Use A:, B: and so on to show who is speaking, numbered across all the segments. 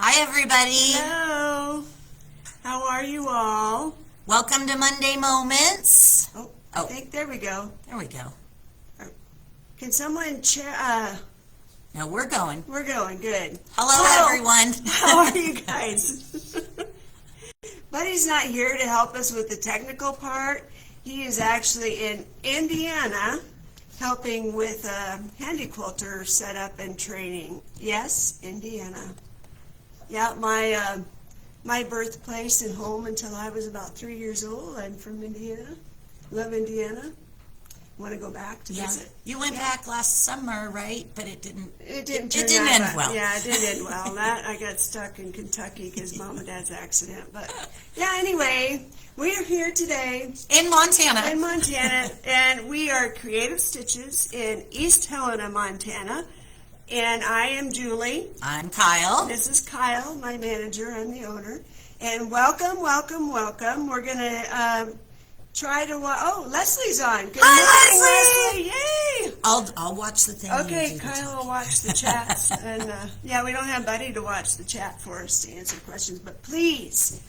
A: Hi, everybody.
B: Hello. How are you all?
A: Welcome to Monday Moments.
B: I think there we go.
A: There we go.
B: Can someone
A: Now we're going.
B: We're going. Good.
A: Hello, everyone.
B: How are you guys? Buddy's not here to help us with the technical part. He is actually in Indiana helping with handy quilter setup and training. Yes, Indiana. Yeah, my birthplace and home until I was about 3 years old. I'm from Indiana. Love Indiana. Want to go back to visit?
A: You went back last summer, right? But it didn't.
B: It didn't
A: end well.
B: Yeah, it didn't end well. That I got stuck in Kentucky because Mom and Dad's accident. But yeah, anyway, we are here today
A: In Montana.
B: in Montana, and we are Creative Stitches in East Helena, Montana. And I am Julie.
A: I'm Kyle.
B: This is Kyle, my manager. I'm the owner. And welcome, welcome, welcome. We're gonna try to. Leslie's on. Good
A: Hi,
B: morning, Leslie. Yay!
A: I'll watch the thing.
B: Okay,
A: you do the
B: Kyle
A: talking.
B: will watch the chats, and yeah, we don't have Buddy to watch the chat for us to answer questions, but please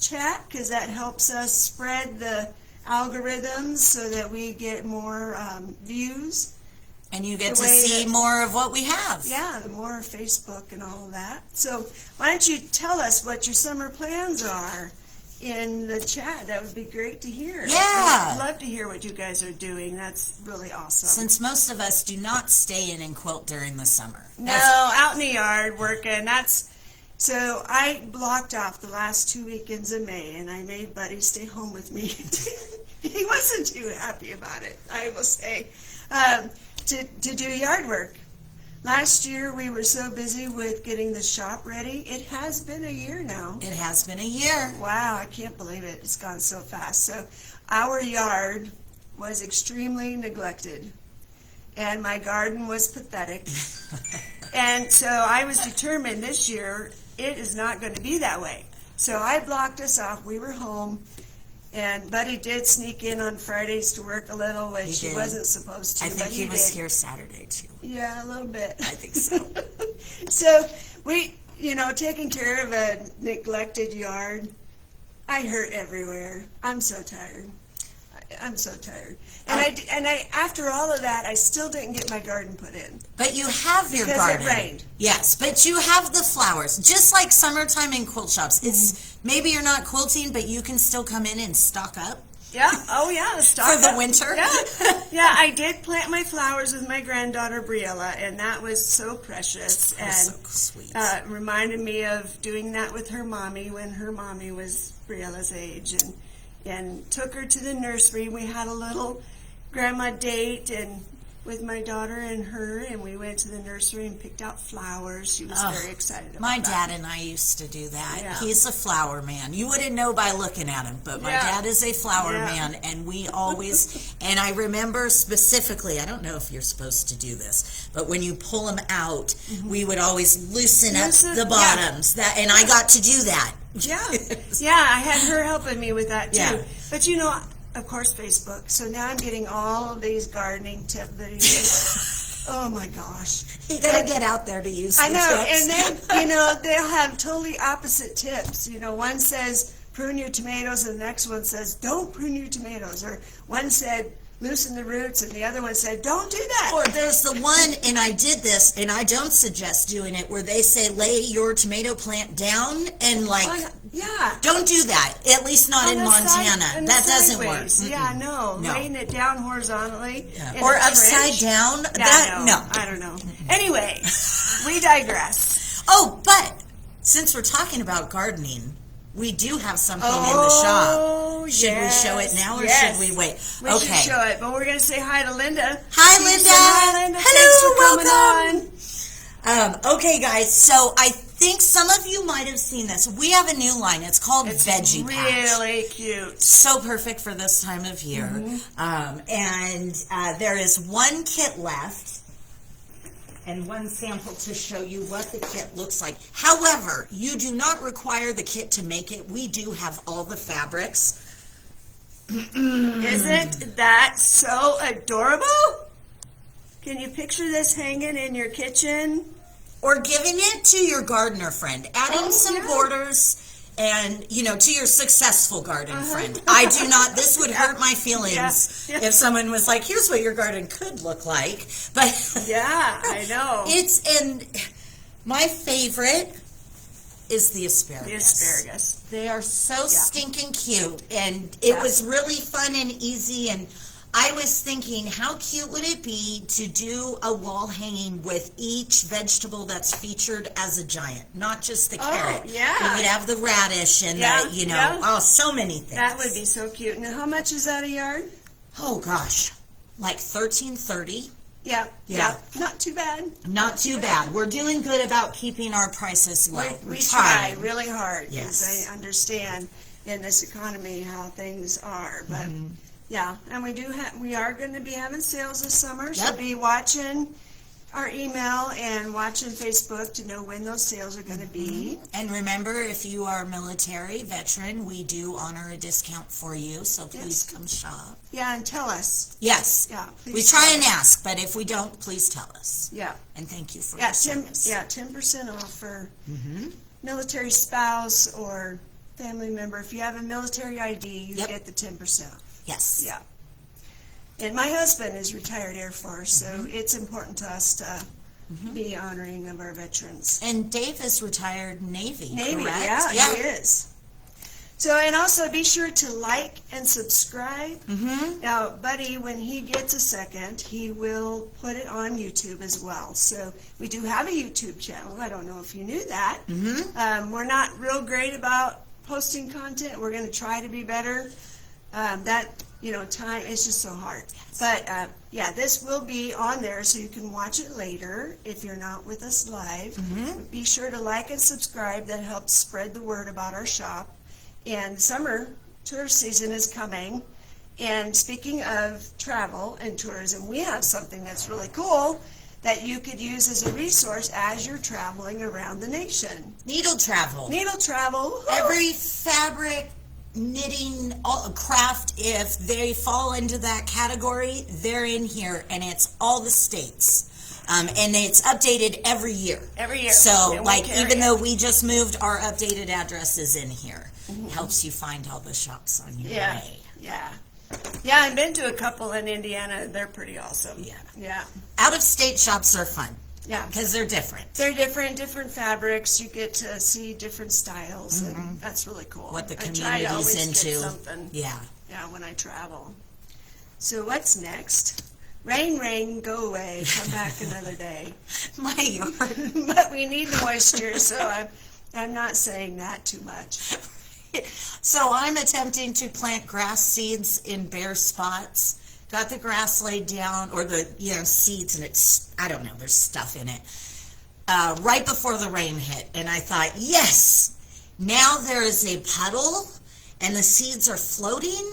B: chat, because that helps us spread the algorithms so that we get more views.
A: And you get
B: the
A: to
B: way
A: see
B: that-
A: more of what we have.
B: Yeah, the more Facebook and all of that. So why don't you tell us what your summer plans are in the chat? That would be great to hear.
A: Yeah.
B: I'd love to hear what you guys are doing. That's really awesome.
A: Since most of us do not stay in and quilt during the summer.
B: No, out in the yard working. So I blocked off the last 2 weekends of May, and I made Buddy stay home with me. He wasn't too happy about it, I will say, to do yard work. Last year we were so busy with getting the shop ready. It has been a year now.
A: It has been a year.
B: Wow, I can't believe it. It's gone so fast. So our yard was extremely neglected, and my garden was pathetic. And so I was determined this year it is not going to be that way. So I blocked us off. We were home, and Buddy did sneak in on Fridays to work a little, which he
A: did.
B: wasn't supposed to.
A: I think
B: but
A: he was
B: did.
A: here Saturday, too.
B: Yeah, a little bit.
A: I think so.
B: So we, taking care of a neglected yard, I hurt everywhere. I'm so tired. I'm so tired. And I after all of that, I still didn't get my garden put in.
A: But you have your
B: Because
A: garden.
B: it rained.
A: Yes, but you have the flowers. Just like summertime in quilt shops. It's maybe you're not quilting, but you can still come in and stock up.
B: Yeah. Oh, yeah.
A: For the winter?
B: Yeah. Yeah, I did plant my flowers with my granddaughter, Briella, and that was so precious.
A: That was so sweet.
B: Reminded me of doing that with her mommy when her mommy was Briella's age, and took her to the nursery. We had a little grandma date and with my daughter and her, and we went to the nursery and picked out flowers. She was very excited about
A: My
B: that.
A: dad and I used to do that.
B: Yeah.
A: He's a flower man. You wouldn't know by looking at him, but my
B: Yeah.
A: dad is a flower
B: Yeah.
A: man, and we always, and I remember specifically, I don't know if you're supposed to do this, but when you pull them out, we would always loosen up
B: Loosen-
A: the bottoms. And I got to do that.
B: Yeah, yeah, I had her helping me with that too.
A: Yeah.
B: But of course, Facebook. So now I'm getting all of these gardening tip videos. Oh my gosh.
A: You gotta get out there to use the
B: I know,
A: tips.
B: and then, they'll have totally opposite tips. One says, prune your tomatoes, and the next one says, don't prune your tomatoes. Or one said, loosen the roots, and the other one said, don't do that.
A: Or there's the one, and I did this, and I don't suggest doing it, where they say lay your tomato plant down and
B: Yeah.
A: don't do that. At least not
B: On
A: in
B: the
A: Montana.
B: side- on the
A: That doesn't work.
B: sideways. Yeah, no.
A: No.
B: Laying it down horizontally. in
A: Or
B: a
A: upside
B: trench.
A: down.
B: Yeah,
A: That
B: no. I don't know. Anyway, we digress.
A: Oh, but since we're talking about gardening, we do have something in the shop. Should we show it now or should we wait?
B: We should show it, but we're going to say hi to Linda.
A: Hi,
B: She
A: Linda.
B: said, hi, Linda.
A: Hello,
B: Thanks for coming
A: welcome. Okay, guys, so I think some of you might have seen this. We have a new line. It's called Veggie Patch.
B: Really cute.
A: So perfect for this time of year. And there is one kit left and one sample to show you what the kit looks like. However, you do not require the kit to make it. We do have all the fabrics.
B: Isn't that so adorable? Can you picture this hanging in your kitchen?
A: or giving it to your gardener friend, adding some borders. And, you know, to your successful garden friend. I do not, this would hurt my feelings if someone was like, here's what your garden could look like. But
B: yeah, I know.
A: And my favorite is the asparagus.
B: The asparagus.
A: They are so stinking cute. And it was really fun and easy. And I was thinking, how cute would it be to do a wall hanging with each vegetable that's featured as a giant, not just the carrot.
B: Yeah.
A: We would have the radish and the, you know, so many things.
B: That would be so cute. Now, how much is that a yard?
A: Oh gosh, like $13.30.
B: Yeah. Not too bad.
A: Not too bad. We're doing good about keeping our prices low.
B: We try really hard
A: Yes.
B: because I understand in this economy how things are, but. Yeah, and we are going to be having sales this summer, so be watching our email and watching Facebook to know when those sales are going to be.
A: And remember, if you are a military veteran, we do honor a discount for you, so please come shop.
B: Yeah, and tell us.
A: Yes.
B: Yeah,
A: We
B: please
A: try
B: tell
A: and
B: us.
A: ask, but if we don't, please tell us.
B: Yeah.
A: And thank you for
B: Yeah,
A: your service.
B: 10% off for military spouse or family member. If you have a military ID, you get the 10% off.
A: Yes.
B: Yeah. And my husband is retired Air Force, so it's important to us to be honoring of our veterans.
A: And Dave is retired Navy,
B: Navy,
A: correct?
B: yeah, he is. So, and also be sure to like and subscribe. Now, Buddy, when he gets a second, he will put it on YouTube as well. So we do have a YouTube channel. I don't know if you knew that. We're not real great about posting content. We're going to try to be better. Time is just so hard. But this will be on there so you can watch it later if you're not with us live. Be sure to like and subscribe. That helps spread the word about our shop. And summer tourist season is coming. And speaking of travel and tourism, we have something that's really cool that you could use as a resource as you're traveling around the nation.
A: Needle travel.
B: Needle travel.
A: Every fabric, knitting, craft, if they fall into that category, they're in here, and it's all the states. And it's updated every year.
B: Every year.
A: So,
B: And we
A: like,
B: carry
A: even
B: it.
A: though we just moved, our updated address is in here. Helps you find all the shops on your way.
B: Yeah, I've been to a couple in Indiana. They're pretty awesome. Yeah.
A: Out-of-state shops are fun.
B: Yeah.
A: Because they're different.
B: They're different fabrics. You get to see different styles, and that's really cool.
A: What the
B: I try to
A: community's
B: always
A: into.
B: Get something.
A: Yeah.
B: Yeah, when I travel. So what's next? Rain, go away. Come back another day.
A: My yard.
B: But we need the moisture, so I'm not saying that too much.
A: So I'm attempting to plant grass seeds in bare spots. Got the grass laid down, or the seeds, and it's, I don't know, there's stuff in it. Right before the rain hit, and I thought, yes, now there is a puddle, and the seeds are floating.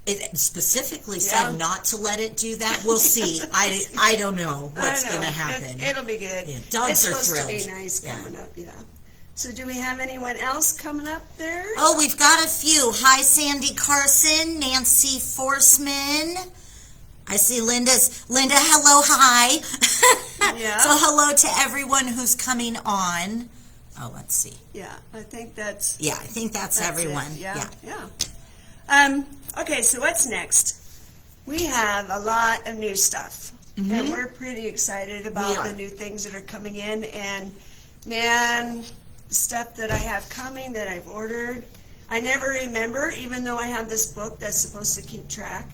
A: It specifically said not to let it do that. We'll see. I don't know what's going to happen.
B: It'll be good.
A: Yeah, dogs are thrilled.
B: It's supposed to be nice coming up, So do we have anyone else coming up there?
A: Oh, we've got a few. Hi, Sandy Carson, Nancy Forsman. I see Linda, hello, hi.
B: Yeah.
A: So hello to everyone who's coming on. Oh, let's see.
B: Yeah, I think that's...
A: Yeah, I think that's everyone.
B: It. Yeah. Okay, so what's next? We have a lot of new stuff, and we're pretty excited about the new things that are coming in, and man, stuff that I have coming that I've ordered. I never remember, even though I have this book that's supposed to keep track.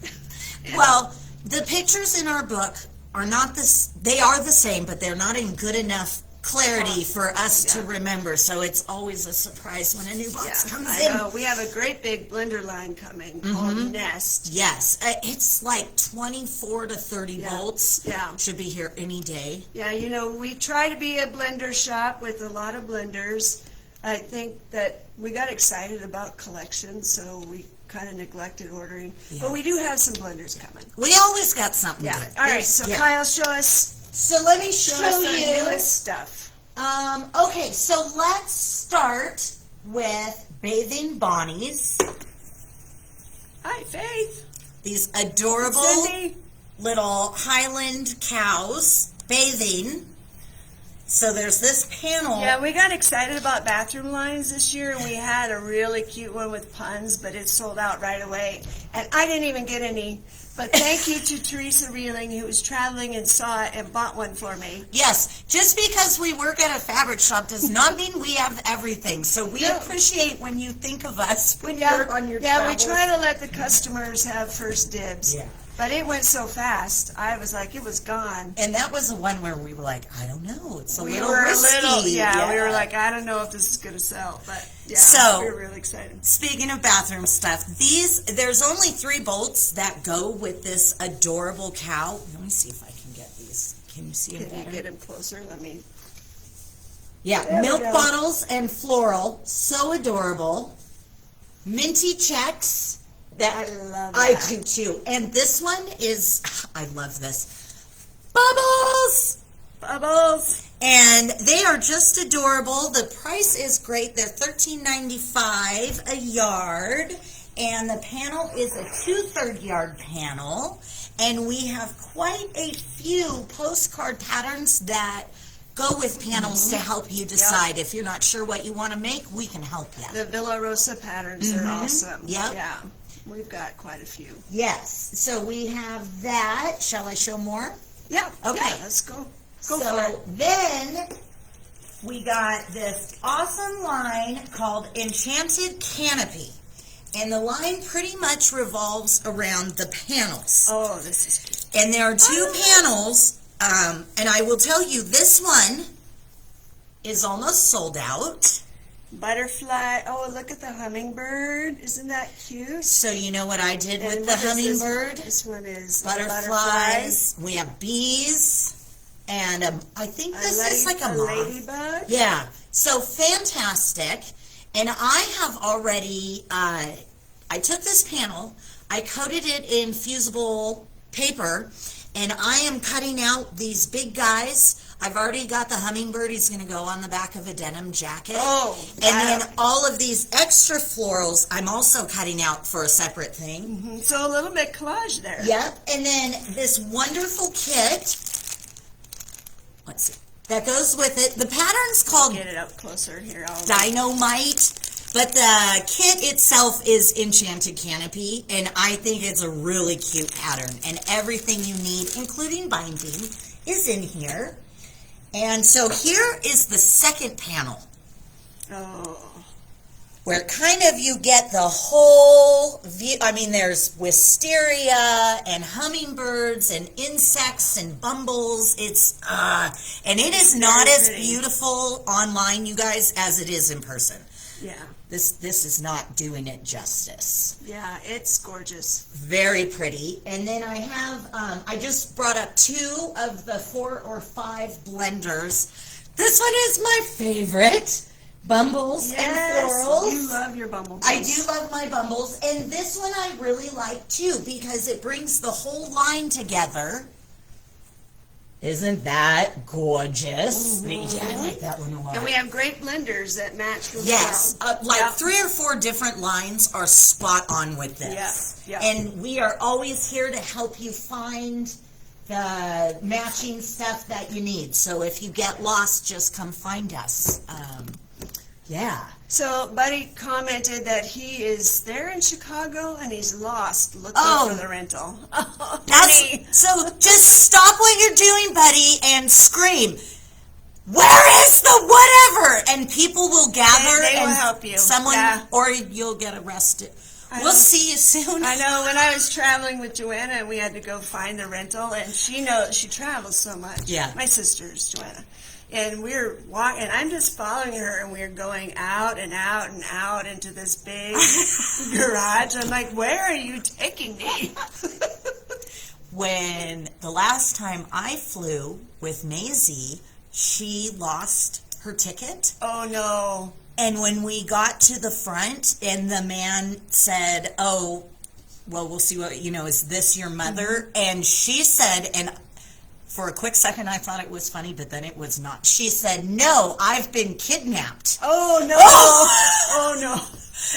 A: Well, the pictures in our book are not this, they are the same, but they're not in good enough clarity for us to remember, so it's always a surprise when a new box comes in.
B: I know. We have a great big blender line coming called Nest.
A: Yes, it's like 24 to 30 volts.
B: Yeah.
A: Should be here any day.
B: Yeah, we try to be a blender shop with a lot of blenders. I think that we got excited about collections, so we kind of neglected ordering.
A: Yeah.
B: But we do have some blenders coming.
A: We always got something good.
B: All right, so Kyle, show us
A: So let me show
B: our
A: you.
B: newest stuff.
A: Okay, so let's start with Bathing Bonnies.
B: Hi, Faith.
A: These adorable
B: Cindy.
A: little Highland cows bathing. So there's this panel.
B: Yeah, we got excited about bathroom lines this year, and we had a really cute one with puns, but it sold out right away. And I didn't even get any. But thank you to Teresa Reeling, who was traveling and saw it and bought one for me.
A: Yes, just because we work at a fabric shop does not mean we have everything. So we
B: No.
A: appreciate when you think of us when you're on your
B: Yeah, we
A: travels.
B: try to let the customers have first dibs.
A: Yeah.
B: But it went so fast. I was like, it was gone.
A: And that was the one where we were like, I don't know, it's a
B: We
A: little
B: were
A: risky.
B: a little, yeah, we were like, I don't know if this is going to sell. But yeah,
A: So-
B: we were really excited.
A: Speaking of bathroom stuff, there's only 3 bolts that go with this adorable cow. Let me see if I can get these. Can you see them
B: Can you
A: better?
B: get them closer? Let me.
A: Yeah,
B: There we
A: milk
B: go.
A: bottles and floral, so adorable. Minty checks. That
B: I love
A: I
B: that.
A: do too. And this one is, I love this. Bubbles!
B: Bubbles.
A: And they are just adorable. The price is great. They're $13.95 a yard. And the panel is a 2/3 yard panel. And we have quite a few postcard patterns that go with panels to help you decide. If you're not sure what you want to make, we can help you.
B: The Villa Rosa patterns are awesome.
A: Yep.
B: Yeah. We've got quite a few.
A: Yes. So we have that. Shall I show more?
B: Yeah.
A: Okay.
B: Yeah, let's go. Go for
A: So
B: it.
A: then we got this awesome line called Enchanted Canopy. And the line pretty much revolves around the panels.
B: Oh, this is cute.
A: And there are 2 panels, and I will tell you, this one is almost sold out.
B: Butterfly. Oh, look at the hummingbird. Isn't that cute?
A: So you know what I did
B: And
A: with the
B: what is this?
A: hummingbird?
B: This one is
A: Butterflies. We have bees. And I think this is like a moth.
B: ladybug.
A: Yeah, so fantastic. And I have already, I took this panel, I coated it in fusible paper, and I am cutting out these big guys. I've already got the hummingbird. He's going to go on the back of a denim jacket.
B: Oh,
A: And then all of these extra florals, I'm also cutting out for a separate thing.
B: Mhm. So a little bit collage there.
A: Yep. And then this wonderful kit, let's see, that goes with it. The pattern's called
B: Get it up closer here.
A: Dynamite, but the kit itself is Enchanted Canopy, and I think it's a really cute pattern, and everything you need, including binding, is in here. And so here is the second panel,
B: Oh.
A: where kind of you get the whole view. I mean, there's wisteria and hummingbirds and insects and bumbles. It's and it is not
B: very
A: as
B: pretty.
A: beautiful online, you guys, as it is in person.
B: Yeah.
A: This is not doing it justice.
B: Yeah, it's gorgeous.
A: Very pretty. And then I have I just brought up 2 of the 4 or 5 blenders. This one is my favorite. Bumbles and florals.
B: You love your bumblebees.
A: I do love my bumbles, and this one I really like too because it brings the whole line together. Isn't that gorgeous? Yeah, I like that one a lot.
B: And we have great blenders that match really
A: Yes,
B: well.
A: like
B: Yeah.
A: 3 or 4 different lines are spot on with this.
B: Yeah, yeah.
A: And we are always here to help you find the matching stuff that you need. So if you get lost, just come find us. Yeah.
B: So Buddy commented that he is there in Chicago and he's lost looking
A: Oh.
B: for the rental.
A: That's, so just stop what you're doing, buddy, and scream, "Where is the whatever?" And people will gather
B: They will
A: and
B: help you.
A: Someone,
B: Yeah.
A: or you'll get arrested.
B: I
A: We'll
B: know.
A: see you soon.
B: I know when I was traveling with Joanna and we had to go find the rental, and she travels so much.
A: Yeah.
B: My sister's Joanna. And we're walking, and I'm just following her, and we're going out and out and out into this big garage. I'm like, where are you taking me?
A: When the last time I flew with Maisie, she lost her ticket.
B: Oh no.
A: And when we got to the front and the man said, "Oh, well, we'll see what, is this your mother?" And she said, and for a quick second I thought it was funny, but then it was not. She said, "No, I've been kidnapped."
B: Oh no. Oh no.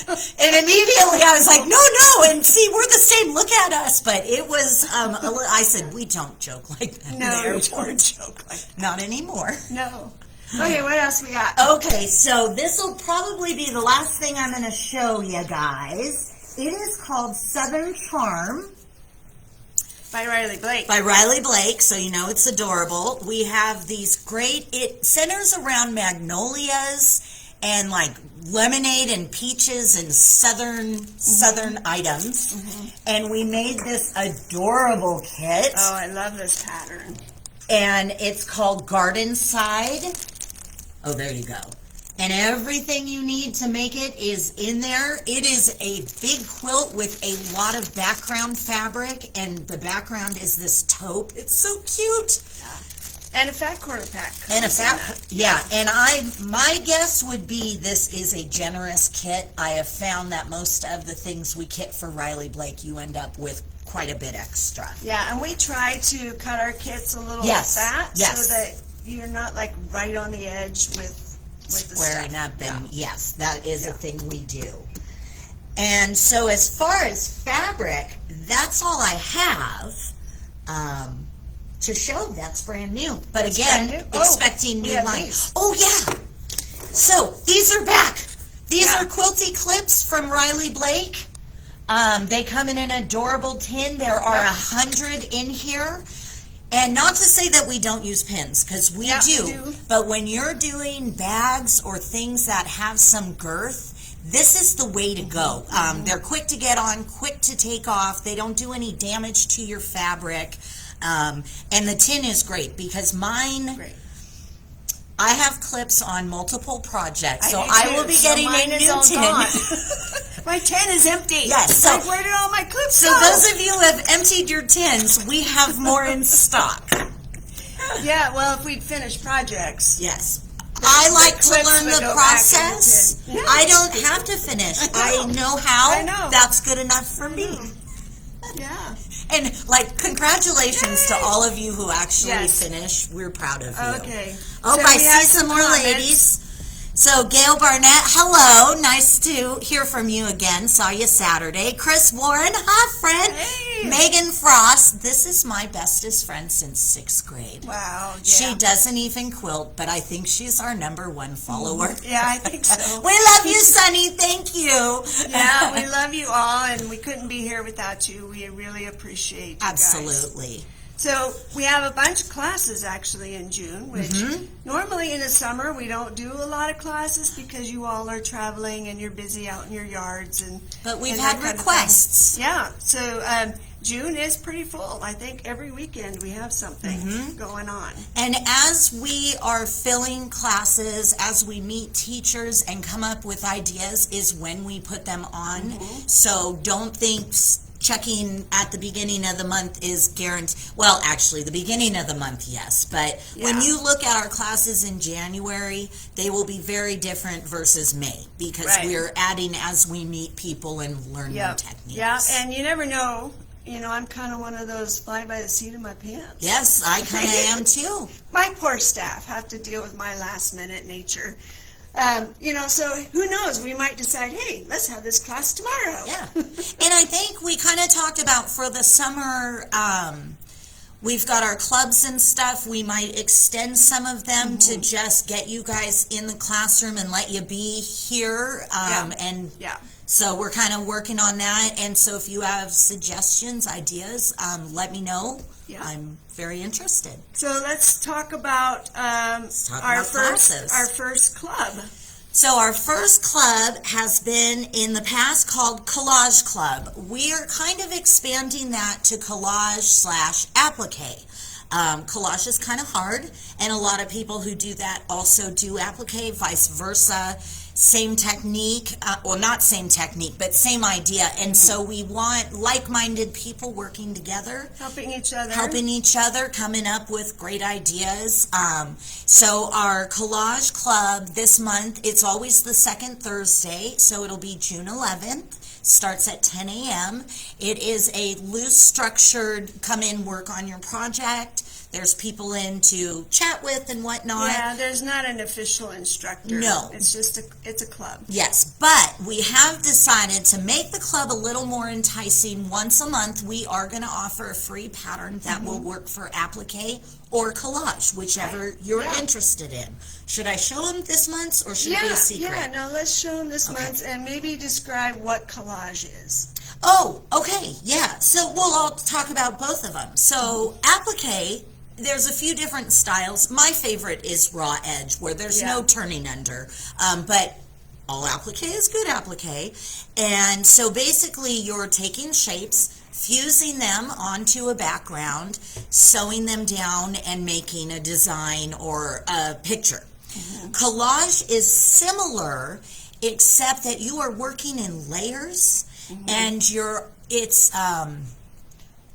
A: And immediately I was like, no, and see, we're the same, look at us. But it was, I said, we don't joke like that. in the
B: No, we
A: airport."
B: don't joke like that.
A: Not anymore.
B: No. Okay, what else we got?
A: Okay, so this will probably be the last thing I'm going to show you guys. It is called Southern Charm
B: By Riley Blake.
A: by Riley Blake, so you know it's adorable. We have these great, it centers around magnolias and like lemonade and peaches and southern items. And we made this adorable kit.
B: Oh, I love this pattern.
A: And it's called Garden Side. Oh, there you go. And everything you need to make it is in there. It is a big quilt with a lot of background fabric, and the background is this taupe. It's so cute.
B: And a fat quarter pack.
A: And a
B: comes in
A: fat,
B: that.
A: yeah. And my guess would be this is a generous kit. I have found that most of the things we kit for Riley Blake, you end up with quite a bit extra.
B: Yeah, and we try to cut our kits a little
A: Yes,
B: fat
A: yes.
B: so that you're not like right on the edge with the
A: Squaring
B: stuff.
A: up, and yes, that is a thing we do. And so as far as fabric, that's all I have to show. That's brand new. But
B: That's
A: again,
B: brand new?
A: expecting
B: we
A: new
B: have
A: line.
B: these.
A: Oh yeah. So these are back. These
B: Yeah.
A: are quilty clips from Riley Blake. They come in an adorable tin. There are 100 in here. And not to say that we don't use pins, because we
B: Yeah,
A: do.
B: we do.
A: But when you're doing bags or things that have some girth, this is the way to go. They're quick to get on, quick to take off. They don't do any damage to your fabric. And the tin is great because mine,
B: Great.
A: I have clips on multiple projects, so
B: do
A: I
B: too,
A: will be
B: so
A: getting
B: mine
A: a
B: is
A: new
B: all
A: tin.
B: gone. My tin is empty.
A: Yes, so-
B: Like, where did all my clips
A: So
B: go?
A: those of you who have emptied your tins, we have more in stock.
B: Yeah, well, if we'd finished projects.
A: Yes. I like to
B: clips
A: learn
B: would
A: the
B: go back in the
A: process.
B: tin. Yeah.
A: I don't have to finish. I know how.
B: I know.
A: That's good enough for me.
B: Yeah.
A: And like, congratulations to all of you who actually
B: Yes.
A: finish. We're proud of you.
B: Okay.
A: Oh,
B: So
A: I
B: we have
A: see some more
B: comments.
A: ladies. So Gail Barnett, hello. Nice to hear from you again. Saw you Saturday. Chris Warren, hi friend.
B: Hey.
A: Megan Frost, this is my bestest friend since 6th grade.
B: Wow. Yeah.
A: She doesn't even quilt, but I think she's our #1 follower.
B: Yeah, I think so.
A: We love you, Sunny. Thank you.
B: Yeah, we love you all, and we couldn't be here without you. We really appreciate you guys.
A: Absolutely.
B: So we have a bunch of classes actually in June, which
A: Mm-hmm.
B: normally in the summer we don't do a lot of classes because you all are traveling and you're busy out in your yards and.
A: But we've
B: and
A: had
B: that kind of
A: requests.
B: thing. Yeah, so June is pretty full. I think every weekend we have something
A: Mm-hmm.
B: going on.
A: And as we are filling classes, as we meet teachers and come up with ideas, is when we put them on.
B: Mm-hmm.
A: So don't think checking at the beginning of the month is guaranteed. Well, actually, the beginning of the month, yes. But when
B: Yeah.
A: you look at our classes in January, they will be very different versus May because
B: Right.
A: we're adding as we meet people and learn new techniques.
B: Yeah, and you never know. You know, I'm kind of one of those fly by the seat of my pants.
A: Yes, I kind of am too.
B: My poor staff have to deal with my last minute nature. You know, so who knows? We might decide, hey, let's have this class tomorrow.
A: Yeah. And I think we kind of talked about for the summer, we've got our clubs and stuff. We might extend some of them to just get you guys in the classroom and let you be here. And
B: Yeah.
A: so we're kind of working on that. And so if you have suggestions, ideas, let me know.
B: Yeah.
A: I'm very interested.
B: So let's talk about
A: talk
B: our
A: about classes.
B: first club.
A: So our first club has been in the past called Collage Club. We are kind of expanding that to collage/applique. Collage is kind of hard, and a lot of people who do that also do applique, vice versa. Same technique, well, not same technique, but same idea. And so we want like-minded people working together,
B: Helping each other.
A: coming up with great ideas. So our collage club this month, it's always the second Thursday, so it'll be June 11th. Starts at 10 a.m. It is a loose, structured, come in, work on your project. There's people in to chat with and whatnot.
B: Yeah, there's not an official instructor.
A: No.
B: It's just it's a club.
A: Yes, but we have decided to make the club a little more enticing. Once a month, we are going to offer a free pattern that will work for applique or collage, whichever you're interested in. Should I show them this month's, or should it be a secret?
B: Yeah, no, let's show them this month and maybe describe what collage is.
A: Oh, okay, yeah. So I'll talk about both of them. So applique, there's a few different styles. My favorite is raw edge, where there's no turning under. But all applique is good applique. And so basically you're taking shapes, fusing them onto a background, sewing them down, and making a design or a picture. Collage is similar, except that you are working in layers, and it's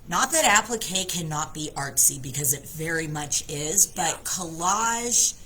A: not that applique cannot be artsy, because it very much is, but collage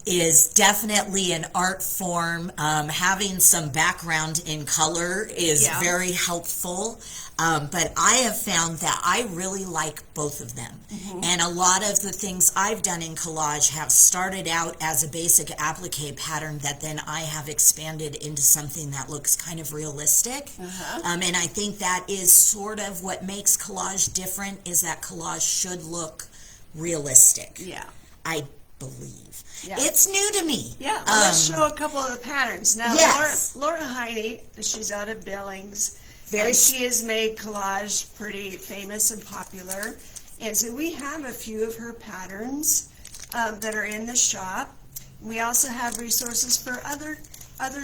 A: is definitely an art form. Having some background in color is very helpful. But I have found that I really like both of them. And a lot of the things I've done in collage have started out as a basic applique pattern that then I have expanded into something that looks kind of realistic. And I think that is sort of what makes collage different, is that collage should look realistic.
B: Yeah.
A: I believe.
B: Yeah.
A: It's new to me.
B: Yeah, well, let's show a couple of the patterns. Now,
A: Yes.
B: Laura Heine, she's out of Billings.
A: Very
B: and she has made collage pretty famous and popular. And so we have a few of her patterns that are in the shop. We also have resources for other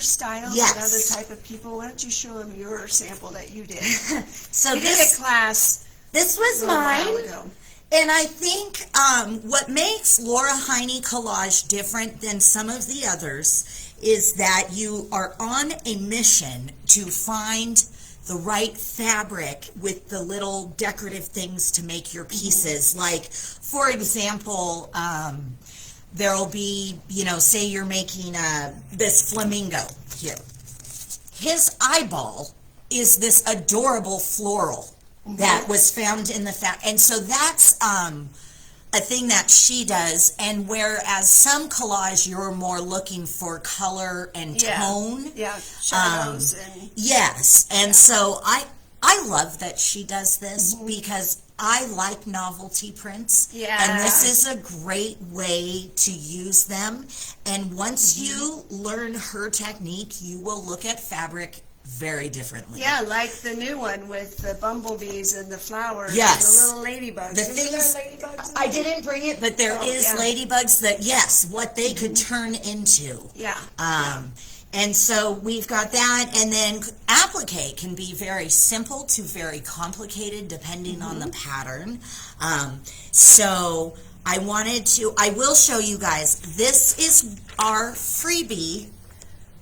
B: styles and
A: Yes.
B: other type of people. Why don't you show them your sample that you did?
A: So
B: You did a class
A: this was
B: a while
A: mine.
B: ago.
A: And I think what makes Laura Heine collage different than some of the others is that you are on a mission to find the right fabric with the little decorative things to make your pieces. Like, for example, there'll be, say you're making this flamingo here. His eyeball is this adorable floral that was found in the and so that's a thing that she does. And whereas some collage you're more looking for color and tone,
B: shadows and
A: yes, and so I love that she does this because I like novelty prints, and this is a great way to use them. And once you learn her technique, you will look at fabric very differently.
B: Yeah, like the new one with the bumblebees and the flowers
A: Yes.
B: and the little ladybugs.
A: The
B: Isn't
A: things
B: there ladybugs in
A: I
B: there?
A: didn't bring it, but there is ladybugs that what they could turn into.
B: Yeah.
A: And so we've got that, and then applique can be very simple to very complicated depending on the pattern. So I will show you guys, this is our freebie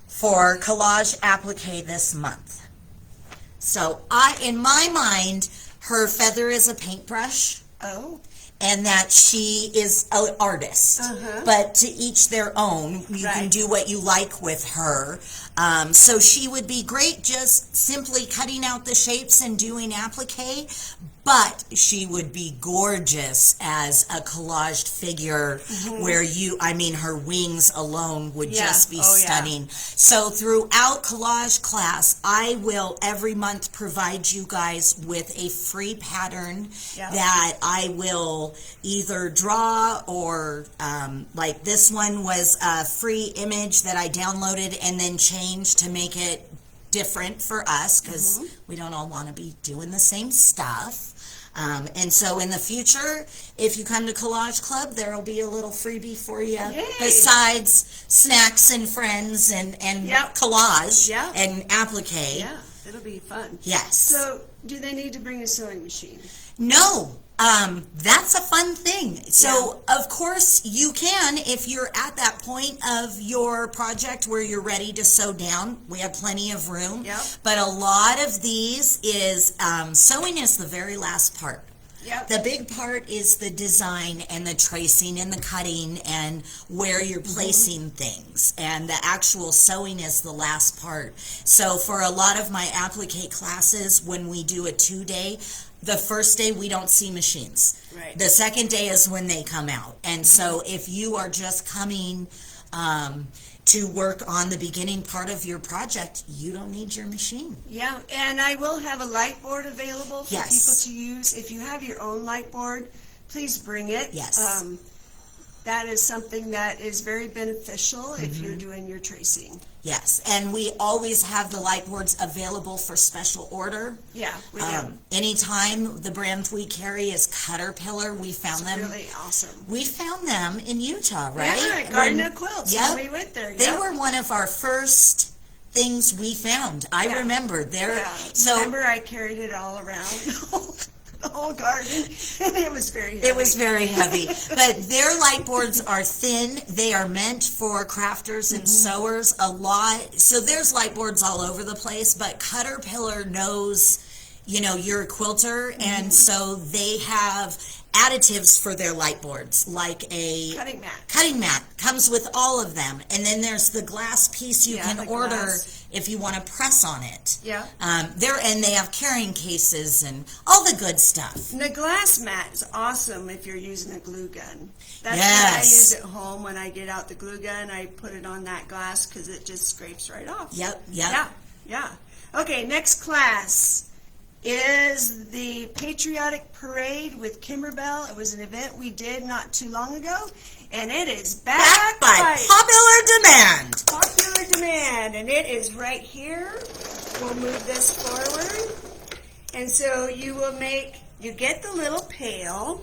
A: for collage applique this month. So in my mind, her feather is a paintbrush.
B: Oh.
A: And that she is an artist, but to each their own. You can do what you like with her. So she would be great just simply cutting out the shapes and doing applique, but she would be gorgeous as a collaged figure where her wings alone would just be stunning. So throughout collage class, I will every month provide you guys with a free pattern that I will either draw or like this one was a free image that I downloaded and then changed to make it different for us, because we don't all want to be doing the same stuff. And so in the future, if you come to Collage Club, there will be a little freebie for you.
B: Yay.
A: Besides snacks and friends and collage and applique.
B: Yeah, it'll be fun.
A: Yes.
B: So, do they need to bring a sewing machine?
A: No. That's a fun thing. So, of course, you can, if you're at that point of your project where you're ready to sew down. We have plenty of room.
B: Yep.
A: But a lot of these is, sewing is the very last part.
B: Yep.
A: The big part is the design and the tracing and the cutting and where you're placing things. And the actual sewing is the last part. So for a lot of my applique classes, when we do a 2-day, the first day we don't see machines.
B: Right.
A: The second day is when they come out. And so if you are just coming to work on the beginning part of your project, you don't need your machine.
B: Yeah, and I will have a light board available for
A: Yes.
B: people to use. If you have your own light board, please bring it.
A: Yes.
B: That is something that is very beneficial if
A: Mm-hmm.
B: you're doing your tracing.
A: Yes, and we always have the light boards available for special order.
B: Yeah, we do.
A: Anytime the brand we carry is Caterpillar, we found them.
B: Really awesome.
A: We found them in Utah, right?
B: Yeah, Garden
A: When-
B: of Quilts.
A: Yep.
B: When we went there.
A: They
B: yep.
A: were one of our first things we found. I
B: Yeah.
A: remember. They're
B: Yeah.
A: so
B: Remember, I carried it all around the whole garden, and it was very heavy.
A: it was very heavy. But their light boards are thin. They are meant for crafters and sewers a lot. So there's light boards all over the place, but Caterpillar knows, you're a quilter, and so they have additives for their light boards, like a
B: Cutting mat.
A: comes with all of them. And then there's the glass piece you
B: Yeah,
A: can
B: the
A: order
B: glass.
A: if you want to press on it.
B: Yeah.
A: And they have carrying cases and all the good stuff.
B: And the glass mat is awesome if you're using a glue gun. That's
A: Yes.
B: what I use at home when I get out the glue gun. I put it on that glass because it just scrapes right off.
A: Yep.
B: Yeah. Okay, next class is the Patriotic Parade with Kimberbell. It was an event we did not too long ago, and it is
A: Backed by popular demand.
B: popular demand, and it is right here. We'll move this forward. And so you get the little pail,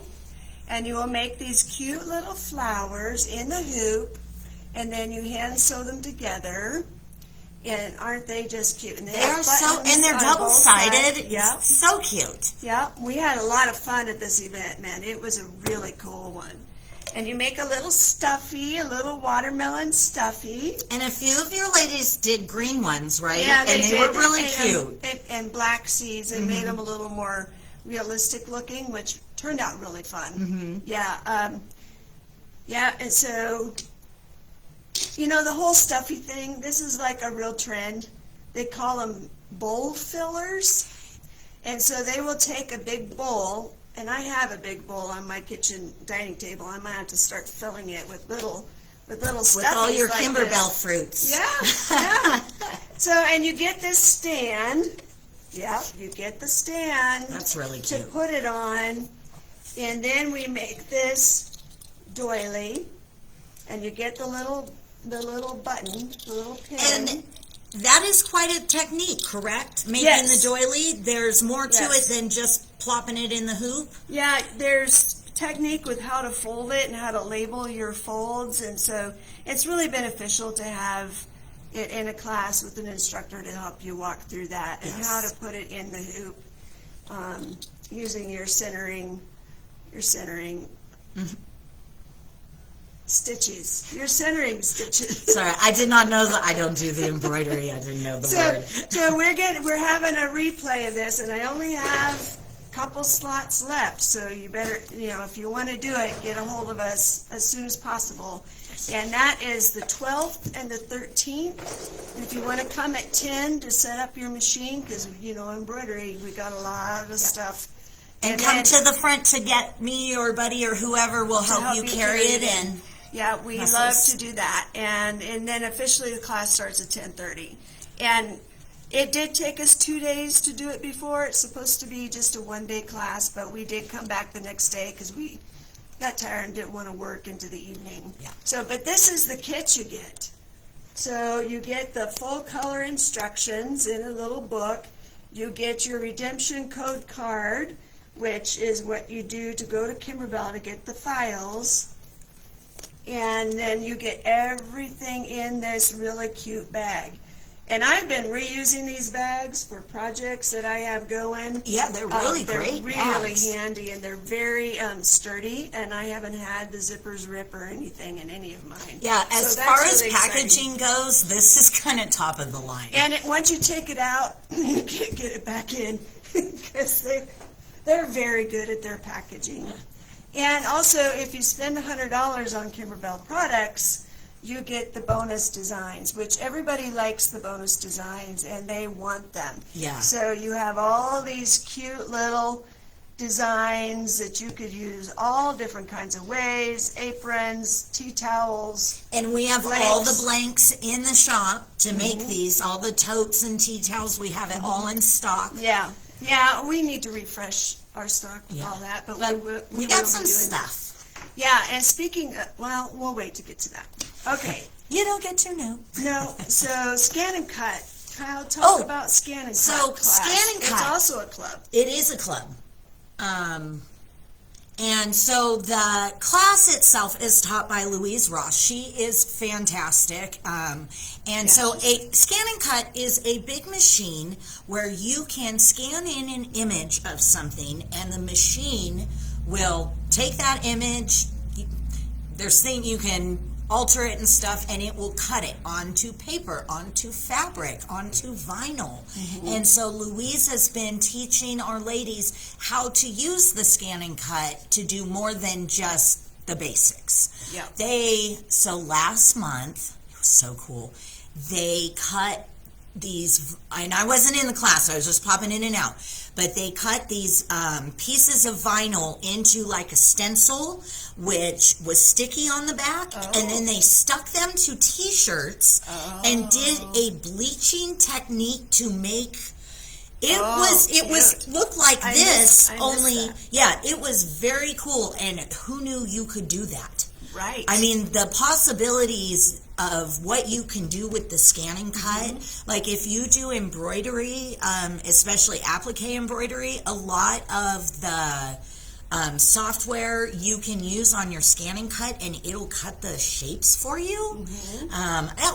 B: and you will make these cute little flowers in the hoop, and then you hand sew them together. And aren't they just cute? And
A: They are
B: have
A: so,
B: buttons
A: and they're
B: on
A: double
B: both
A: sided.
B: sides. Yeah.
A: So cute.
B: Yeah, we had a lot of fun at this event, man. It was a really cool one. And you make a little stuffy, a little watermelon stuffy.
A: And a few of your ladies did green ones, right?
B: Yeah,
A: and they
B: did.
A: were really cute.
B: And black seeds, and made them a little more realistic looking, which turned out really fun. Yeah, and so, the whole stuffy thing, this is like a real trend. They call them bowl fillers. And so they will take a big bowl, and I have a big bowl on my kitchen dining table. I might have to start filling it with little stuffies
A: With all your
B: like
A: Kimberbell
B: this.
A: fruits.
B: Yeah. So, and you get this stand. Yeah, you get the stand.
A: That's really
B: To
A: cute.
B: put it on, and then we make this doily, and you get the little button, the little pin.
A: And that is quite a technique, correct? Making
B: Yes.
A: the doily, there's more to
B: Yes.
A: it than just plopping it in the hoop.
B: Yeah, there's technique with how to fold it and how to label your folds, and so it's really beneficial to have it in a class with an instructor to help you walk through that and
A: Yes.
B: how to put it in the hoop using your centering stitches. Your centering stitches.
A: Sorry, I did not know that. I don't do the embroidery. I didn't know the word.
B: So we're having a replay of this, and I only have a couple slots left. So you better, if you want to do it, get a hold of us as soon as possible. And that is the 12th and the 13th. And if you want to come at 10 to set up your machine, because embroidery, we got a lot of stuff.
A: And come
B: then-
A: to the front to get me or Buddy or whoever will help you carry it in.
B: Yeah, we
A: Muscles.
B: love to do that. And then officially the class starts at 10:30. And it did take us 2 days to do it before. It's supposed to be just a one-day class, but we did come back the next day because we got tired and didn't want to work into the evening.
A: Yeah.
B: So, but this is the kit you get. So you get the full color instructions in a little book. You get your redemption code card, which is what you do to go to Kimberbell to get the files. And then you get everything in this really cute bag. And I've been reusing these bags for projects that I have going.
A: Yeah, they're really
B: They're
A: great
B: really
A: bags.
B: handy, and they're very sturdy, and I haven't had the zippers rip or anything in any of mine.
A: Yeah,
B: So
A: as
B: that's
A: far as
B: really exciting.
A: packaging goes, this is kind of top of the line.
B: And once you take it out, you can't get it back in because they're very good at their packaging. And also, if you spend $100 on Kimberbell products, you get the bonus designs, which everybody likes the bonus designs, and they want them.
A: Yeah.
B: So you have all these cute little designs that you could use all different kinds of ways, aprons, tea towels.
A: And we have all the
B: Blanks.
A: blanks in the shop to make these, all the totes and tea towels. We have it all in stock.
B: Yeah, we need to refresh our stock with all that, but
A: But
B: we
A: we
B: will
A: got
B: be
A: some
B: doing that.
A: stuff.
B: Yeah, and speaking of, well, we'll wait to get to that. Okay,
A: You don't get to know.
B: no, so Scan and Cut. Kyle, talk
A: Oh,
B: about Scan and Cut
A: so
B: class.
A: Scan and Cut.
B: It's also a club.
A: It is a club. And so the class itself is taught by Louise Ross. She is fantastic. So a Scan and Cut is a big machine where you can scan in an image of something and the machine will take that image. There's things you can alter it and stuff, and it will cut it onto paper, onto fabric, onto vinyl. And so Louise has been teaching our ladies how to use the Scan and Cut to do more than just the basics.
B: Yeah.
A: So last month, it was so cool, they cut these, and I wasn't in the class, I was just popping in and out, but they cut these pieces of vinyl into like a stencil, which was sticky on the back, and then they stuck them to t-shirts and did a bleaching technique to make it looked like
B: I
A: this,
B: missed
A: only
B: that.
A: it was very cool, and who knew you could do that?
B: Right.
A: I mean, the possibilities of what you can do with the Scan and Cut, like if you do embroidery, especially applique embroidery, a lot of the software you can use on your Scan and Cut, and it'll cut the shapes for you.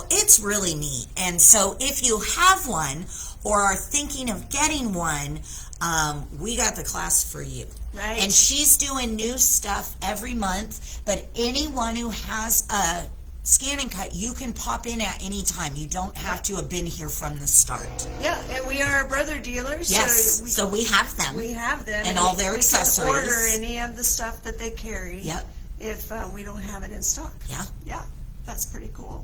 A: It's really neat. And so if you have one or are thinking of getting one, we got the class for you.
B: Right.
A: And she's doing new stuff every month, but anyone who has a Scan and Cut, you can pop in at any time. You don't have to have been here from the start.
B: Yeah, and we are brother dealers.
A: Yes, so we have them.
B: We have them.
A: And all their
B: we
A: accessories.
B: can order any of the stuff that they carry.
A: Yep.
B: If we don't have it in stock.
A: Yeah.
B: Yeah, that's pretty cool.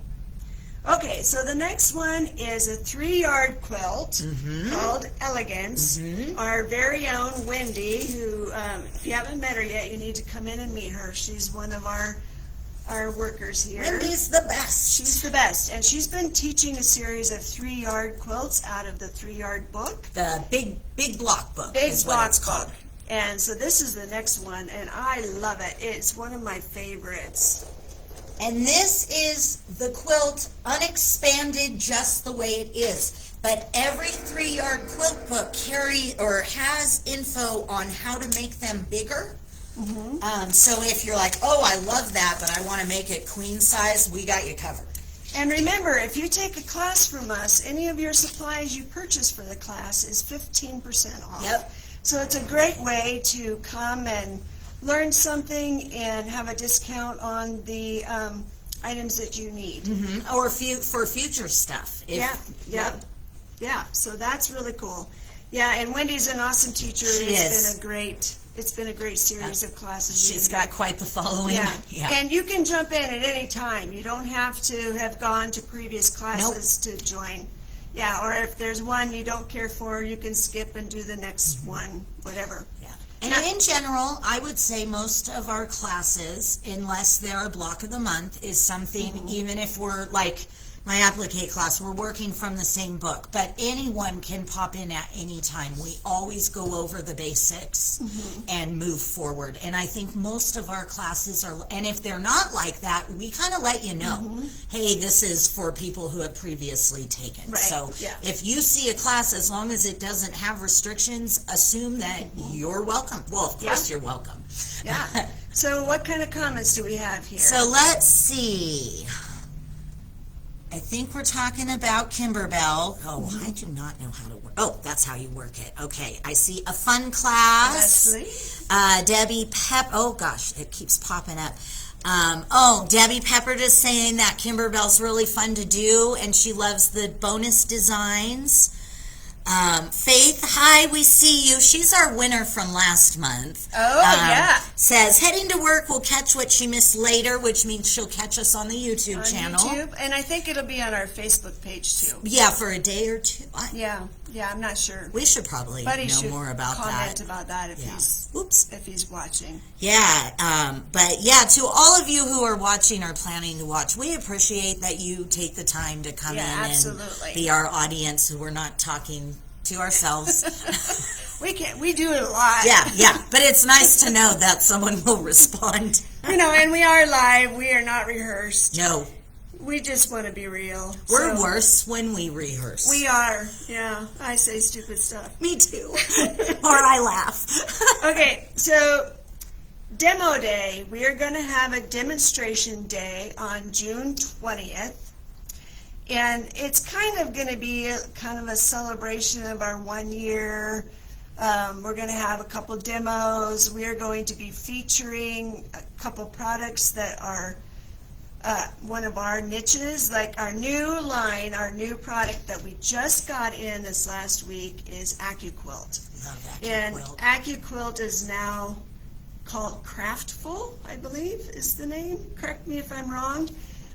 B: Okay, so the next one is a 3-yard quilt called Elegance. Our very own Wendy, who, if you haven't met her yet, you need to come in and meet her. She's one of our workers here.
A: Wendy's the best.
B: She's the best, and she's been teaching a series of 3-yard quilts out of the 3-yard book.
A: The big block book
B: Big
A: is what
B: block
A: it's called.
B: book. And so this is the next one, and I love it. It's one of my favorites.
A: And this is the quilt unexpanded just the way it is. But every 3-yard quilt book has info on how to make them bigger. So if you're like, oh, I love that, but I want to make it queen size, we got you covered.
B: And remember, if you take a class from us, any of your supplies you purchase for the class is 15% off.
A: Yep.
B: So it's a great way to come and learn something and have a discount on the items that you need.
A: Or for future stuff.
B: Yeah. So that's really cool. Yeah, and Wendy's an awesome teacher. It's been a great series of classes.
A: She's got quite the following.
B: Yeah. And you can jump in at any time. You don't have to have gone to previous classes to join. Yeah, or if there's one you don't care for, you can skip and do the next one, whatever.
A: Yeah. And in general, I would say most of our classes, unless they're a block of the month, is something, even if we're like my applique class, we're working from the same book, but anyone can pop in at any time. We always go over the basics and move forward. And I think most of our classes are, and if they're not like that, we kind of let you know, hey, this is for people who have previously taken.
B: Right.
A: So if you see a class, as long as it doesn't have restrictions, assume that you're welcome. Well, of course you're welcome.
B: Yeah. So what kind of comments do we have here?
A: So let's see. I think we're talking about Kimberbell. Oh, I do not know how to work. Oh, that's how you work it. Okay, I see a fun class. Debbie oh gosh, it keeps popping up. Debbie Pepper is saying that Kimberbell's really fun to do, and she loves the bonus designs. Faith, hi, we see you. She's our winner from last month. Says, heading to work, will catch what she missed later, which means she'll catch us on the YouTube channel.
B: YouTube, and I think it'll be on our Facebook page too.
A: Yeah, for a day or two.
B: Yeah, I'm not sure.
A: We should probably
B: Buddy
A: know
B: should
A: more about
B: comment
A: that.
B: about that if
A: Yeah.
B: he's
A: Oops.
B: if he's watching.
A: Yeah, but yeah, to all of you who are watching or planning to watch, we appreciate that you take the time to come
B: Yeah,
A: in
B: absolutely.
A: and be our audience who we're not talking to ourselves.
B: We do it a lot.
A: Yeah, but it's nice to know that someone will respond.
B: You know, and we are live. We are not rehearsed.
A: No,
B: We just want to be real.
A: we're
B: So,
A: worse when we rehearse.
B: We are. Yeah, I say stupid stuff.
A: Me too. Or I laugh.
B: Okay, so demo day. We are going to have a demonstration day on June 20th. And it's kind of going to be kind of a celebration of our 1 year. We're going to have a couple demos. We are going to be featuring a couple products that are one of our niches, like our new line, our new product that we just got in this last week is AccuQuilt.
A: Love
B: And
A: AccuQuilt.
B: AccuQuilt is now called Craftful, I believe is the name. Correct me if I'm wrong.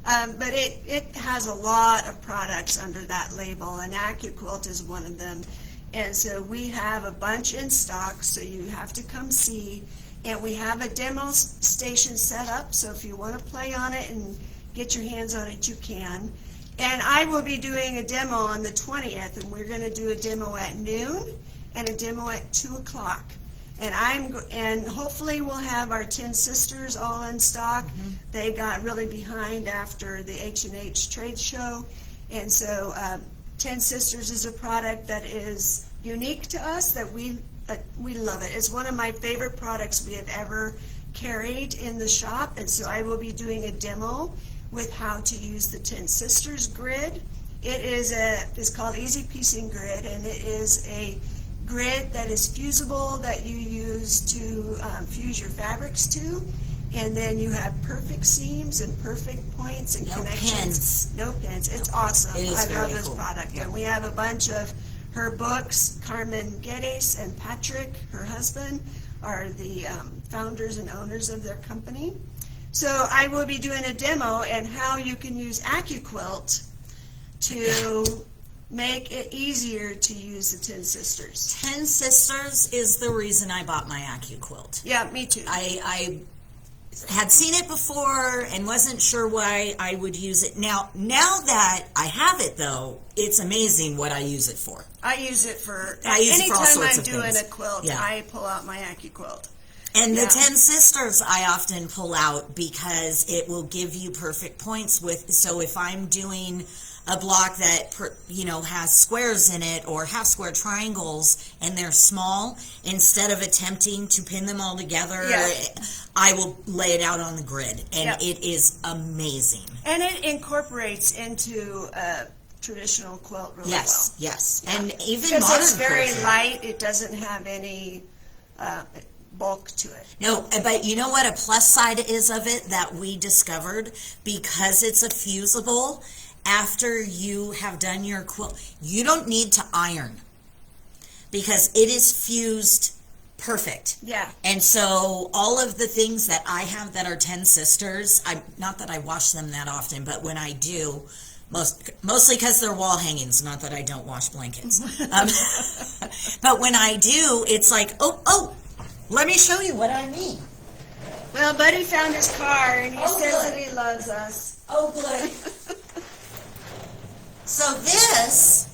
B: But it has a lot of products under that label, and AccuQuilt is one of them. And so we have a bunch in stock, so you have to come see. And we have a demo station set up, so if you want to play on it and get your hands on it, you can. And I will be doing a demo on the 20th, and we're going to do a demo at noon and a demo at 2 o'clock. And hopefully we'll have our 10 Sisters all in stock. They got really behind after the H&H trade show. And so 10 Sisters is a product that is unique to us, that we love it. It's one of my favorite products we have ever carried in the shop. And so I will be doing a demo with how to use the 10 Sisters grid. It's called Easy Piecing Grid, and it is a grid that is fusible that you use to fuse your fabrics to, and then you have perfect seams and perfect points and
A: No
B: connections.
A: pins.
B: No pins. It's awesome.
A: It is
B: I love
A: very
B: this
A: cool.
B: product, and we have a bunch of her books. Carmen Geddes and Patrick, her husband, are the founders and owners of their company. So I will be doing a demo and how you can use AccuQuilt to make it easier to use the 10 Sisters.
A: 10 Sisters is the reason I bought my AccuQuilt.
B: Yeah, me too.
A: I had seen it before and wasn't sure why I would use it. Now that I have it, though, it's amazing what I use it for.
B: I use it for
A: I use it for all
B: anytime
A: sorts
B: I'm
A: of
B: doing
A: things.
B: a quilt.
A: Yeah.
B: I pull out my AccuQuilt.
A: And
B: Yeah.
A: the 10 Sisters I often pull out because it will give you perfect points with, so if I'm doing a block that, has squares in it or half square triangles and they're small, instead of attempting to pin them all together,
B: Yeah.
A: I will lay it out on the grid, and
B: Yeah.
A: it is amazing.
B: And it incorporates into a traditional quilt really well.
A: Yes. And even
B: Because
A: modern
B: it's very
A: quilting.
B: light. It doesn't have any bulk to it.
A: No, but you know what a plus side is of it that we discovered? Because it's a fusible, after you have done your quilt, you don't need to iron because it is fused perfect.
B: Yeah.
A: And so all of the things that I have that are 10 Sisters, not that I wash them that often, but when I do, mostly because they're wall hangings, not that I don't wash blankets. But when I do, it's like, oh, let me show you what I mean.
B: Well, Buddy found his car, and he
A: Oh,
B: says
A: good.
B: that he loves us.
A: Oh, good. So this,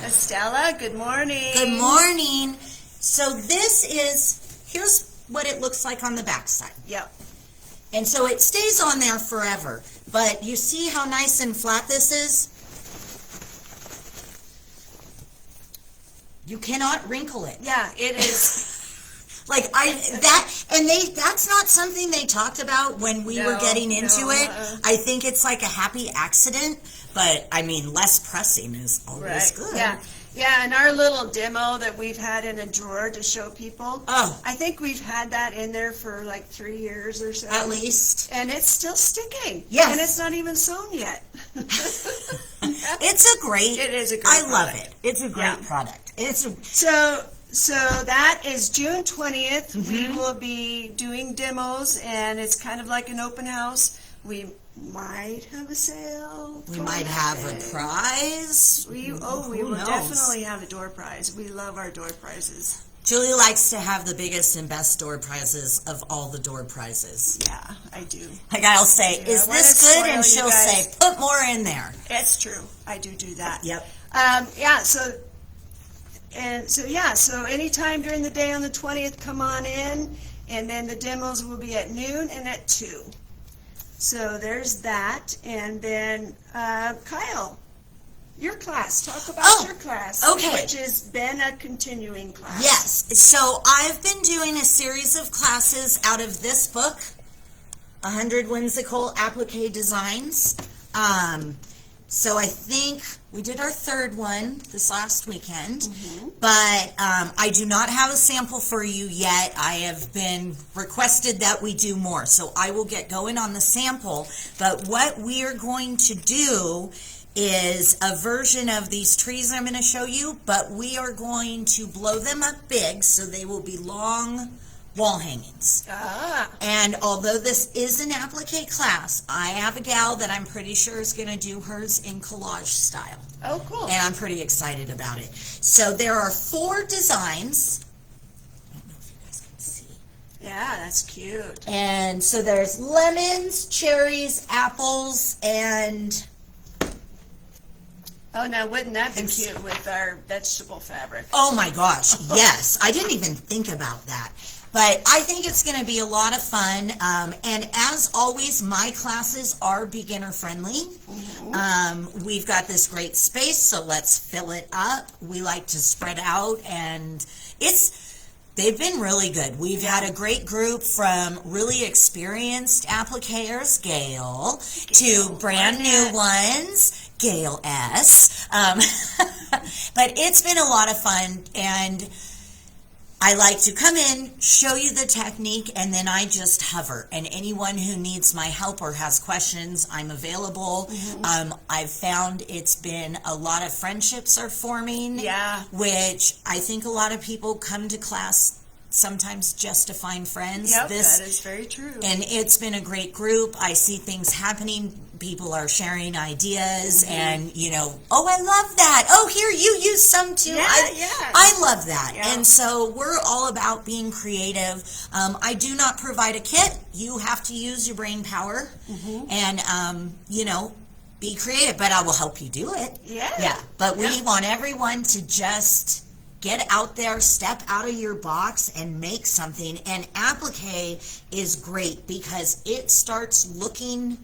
B: Estella, good morning.
A: good morning. So here's what it looks like on the back side.
B: Yep.
A: And so it stays on there forever. But you see how nice and flat this is? You cannot wrinkle it.
B: Yeah, it is.
A: That's not something they talked about when we were
B: No,
A: getting into
B: no,
A: it.
B: uh-uh.
A: I think it's like a happy accident, but I mean, less pressing is always
B: Right.
A: good.
B: Yeah, and our little demo that we've had in a drawer to show people,
A: Oh.
B: I think we've had that in there for like 3 years or so.
A: At least.
B: And it's still sticking.
A: Yes.
B: And it's not even sewn yet.
A: It's a great.
B: It is a great
A: I love
B: product.
A: it. It's a great
B: Yeah.
A: product.
B: So that is June 20th.
A: Mm-hmm.
B: We will be doing demos, and it's kind of like an open house. We might have a sale.
A: We
B: for
A: might have a
B: it.
A: prize.
B: We
A: Who
B: will
A: knows?
B: definitely have a door prize. We love our door prizes.
A: Julie likes to have the biggest and best door prizes of all the door prizes.
B: Yeah, I do.
A: Like I'll say,
B: Yeah,
A: is
B: I wanna
A: this good? And
B: spoil you
A: she'll
B: guys.
A: say, put more in there.
B: It's true. I do that.
A: Yep.
B: Yeah. So anytime during the day on the 20th, come on in, and then the demos will be at noon and at 2. So there's that, and then Kyle, your class. Talk about
A: Oh,
B: your class,
A: okay.
B: which has been a continuing class.
A: Yes. So I've been doing a series of classes out of this book, 100 Whimsical Applique Designs. So I think we did our third one this last weekend, but I do not have a sample for you yet. I have been requested that we do more, so I will get going on the sample. But what we are going to do is a version of these trees I'm going to show you, but we are going to blow them up big so they will be long wall hangings.
B: Ah,
A: And although this is an applique class, I have a gal that I'm pretty sure is going to do hers in collage style.
B: oh, cool.
A: And I'm pretty excited about it. So there are 4 designs. I don't know if you guys can see.
B: Yeah, that's cute.
A: And so there's lemons, cherries, apples, and
B: Oh, now wouldn't that be
A: And-
B: cute with our vegetable fabric?
A: oh my gosh, yes. I didn't even think about that. But I think it's going to be a lot of fun. And as always, my classes are beginner friendly. We've got this great space, so let's fill it up. We like to spread out, and they've been really good. We've had a great group from really experienced appliqueurs, Gail, to brand new ones, Gail S. But it's been a lot of fun, and I like to come in, show you the technique, and then I just hover. And anyone who needs my help or has questions, I'm available. I've found it's been a lot of friendships are forming.
B: Yeah.
A: Which I think a lot of people come to class sometimes just to find friends.
B: Yep, that is very true.
A: And it's been a great group. I see things happening. People are sharing ideas and, oh, I love that. Oh, here, you use some too.
B: Yeah,
A: I love that.
B: Yeah.
A: And so we're all about being creative. I do not provide a kit. You have to use your brain power and, be creative, but I will help you do it.
B: Yeah.
A: Yeah. But we want everyone to just get out there, step out of your box, and make something. And applique is great because it starts looking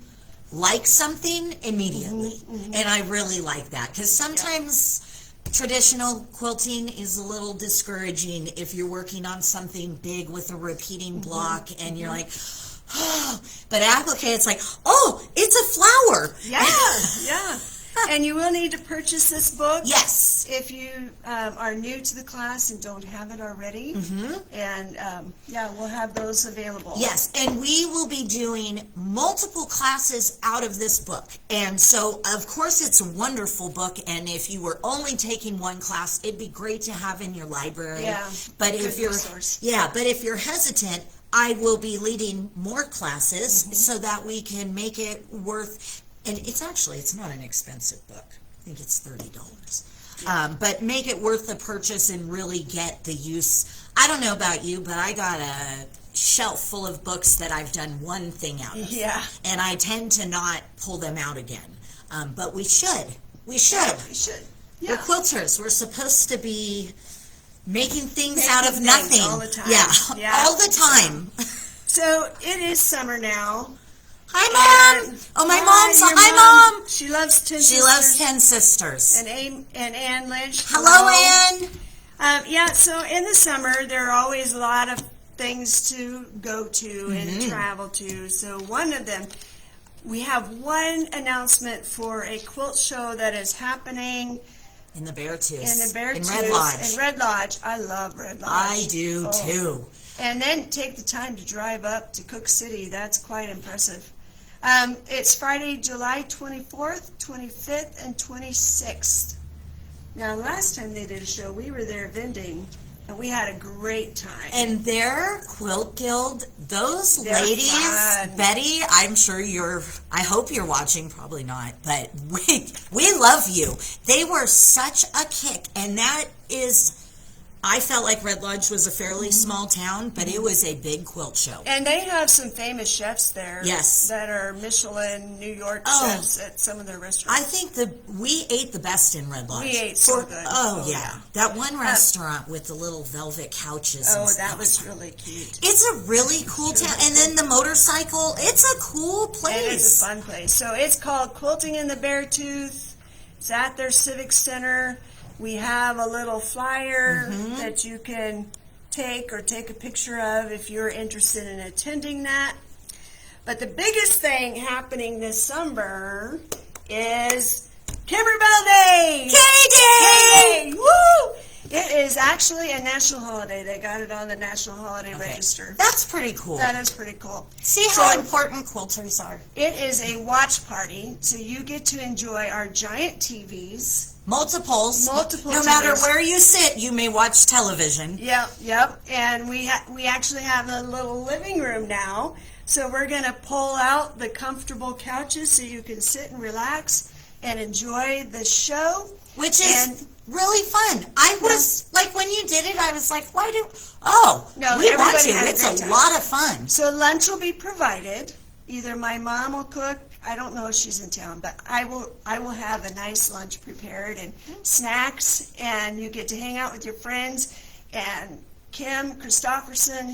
A: like something immediately. And I really like that because sometimes traditional quilting is a little discouraging if you're working on something big with a repeating block and you're like, oh, but applique, it's like, oh, it's a flower.
B: Yeah. And you will need to purchase this book.
A: Yes.
B: If you are new to the class and don't have it already. And we'll have those available.
A: Yes, and we will be doing multiple classes out of this book. And so, of course, it's a wonderful book, and if you were only taking one class, it'd be great to have in your library.
B: Yeah,
A: But
B: good
A: if you're
B: resource.
A: but if you're hesitant, I will be leading more classes so that we can make it worth. And it's not an expensive book. I think it's $30. But make it worth the purchase and really get the use. I don't know about you, but I got a shelf full of books that I've done one thing out of.
B: Yeah.
A: And I tend to not pull them out again. But we should. We should.
B: We should.
A: We're
B: Yeah.
A: quilters. We're supposed to be making things
B: Making
A: out of
B: things
A: nothing.
B: all the time.
A: Yeah,
B: Yeah.
A: all the time.
B: So it is summer now.
A: Hi, Mom.
B: And-
A: Oh, my
B: Hi,
A: mom's.
B: your
A: Hi, Mom.
B: She loves Ten
A: She
B: Sisters.
A: loves 10 Sisters.
B: And Ann Lynch.
A: Hello, Ann.
B: So in the summer, there are always a lot of things to go to and travel to. So one of them, we have one announcement for a quilt show that is happening
A: In the Beartooth.
B: in the Beartooth.
A: In Red Lodge.
B: In Red Lodge. I love Red Lodge.
A: I do,
B: Oh.
A: too.
B: And then take the time to drive up to Cook City. That's quite impressive. It's Friday, July 24th, 25th, and 26th. Now, last time they did a show, we were there vending, And we had a great time.
A: And their Quilt Guild, those
B: They're
A: ladies,
B: fun.
A: Betty, I hope you're watching, probably not, but we love you. They were such a kick, and that is, I felt like Red Lodge was a fairly small town, but it was a big quilt show.
B: And they have some famous chefs there.
A: Yes.
B: That are Michelin, New York
A: Oh.
B: chefs at some of their restaurants.
A: I think we ate the best in Red Lodge.
B: We ate so good.
A: Oh,
B: Oh,
A: yeah.
B: yeah.
A: That one restaurant with the little velvet couches.
B: Oh,
A: and
B: that was really cute.
A: It's a really cool town. And then the motorcycle, it's a cool place.
B: It is a fun place. So it's called Quilting in the Beartooth. It's at their Civic Center. We have a little flyer that you can take or take a picture of if you're interested in attending that. But the biggest thing happening this summer is Kimberbell Day!
A: K-Day!
B: Woo! It is actually a national holiday. They got it on the National Holiday Register.
A: That's pretty cool.
B: That is pretty cool.
A: See how
B: So-
A: important quilters are.
B: It is a watch party, so you get to enjoy our giant TVs.
A: Multiples.
B: Multiple
A: No matter
B: TVs.
A: where you sit, you may watch television.
B: Yep. And we actually have a little living room now. So we're going to pull out the comfortable couches so you can sit and relax and enjoy the show.
A: Which is
B: And-
A: really fun. I was, like, when you did it, I was like,
B: No,
A: we want
B: everybody
A: to.
B: had a
A: It's
B: great
A: a
B: time.
A: lot of fun.
B: So lunch will be provided. Either my mom will cook. I don't know if she's in town, but I will have a nice lunch prepared and snacks, and you get to hang out with your friends. And Kim Christofferson,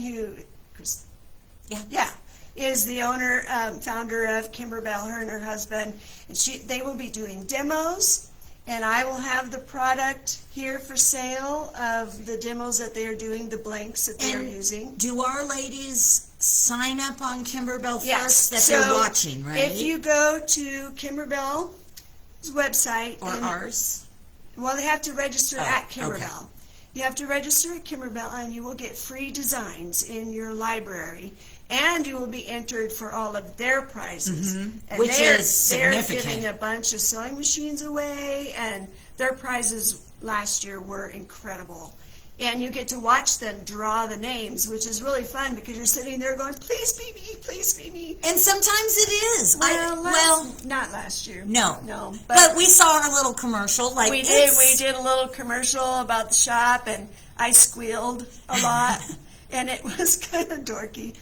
B: is the owner, founder of Kimberbell, her and her husband, and they will be doing demos. And I will have the product here for sale of the demos that they are doing, the blanks that they are
A: And
B: using.
A: do our ladies sign up on Kimberbell
B: Yes.
A: first that
B: So
A: they're watching, right?
B: If you go to Kimberbell's website,
A: or ours?
B: well, they have to register
A: Oh,
B: at
A: okay.
B: Kimberbell. You have to register at Kimberbell, and you will get free designs in your library, and you will be entered for all of their prizes. And
A: Which is
B: They're
A: significant.
B: giving a bunch of sewing machines away, and their prizes last year were incredible. And you get to watch them draw the names, which is really fun because you're sitting there going, "Please be me, please be me."
A: And sometimes it is.
B: Not last year.
A: No.
B: No.
A: But we saw our little commercial. Like
B: We
A: it's-
B: did a little commercial about the shop, and I squealed a lot, and it was kind of dorky.